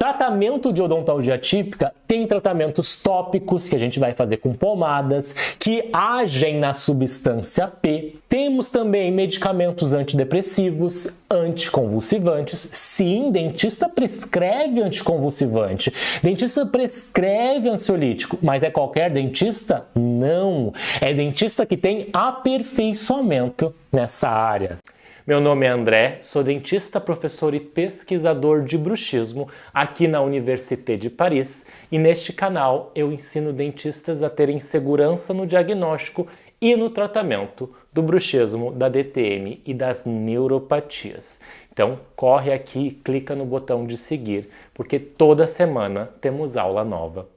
Tratamento de odontologia atípica tem tratamentos tópicos que a gente vai fazer com pomadas que agem na substância P. Temos também medicamentos antidepressivos, anticonvulsivantes. Sim, dentista prescreve anticonvulsivante. Dentista prescreve ansiolítico, mas é qualquer dentista? Não. É dentista que tem aperfeiçoamento nessa área. Meu nome é André, sou dentista, professor e pesquisador de bruxismo aqui na Université de Paris e neste canal eu ensino dentistas a terem segurança no diagnóstico e no tratamento do bruxismo, da DTM e das neuropatias. Então corre aqui e clica no botão de seguir, porque toda semana temos aula nova.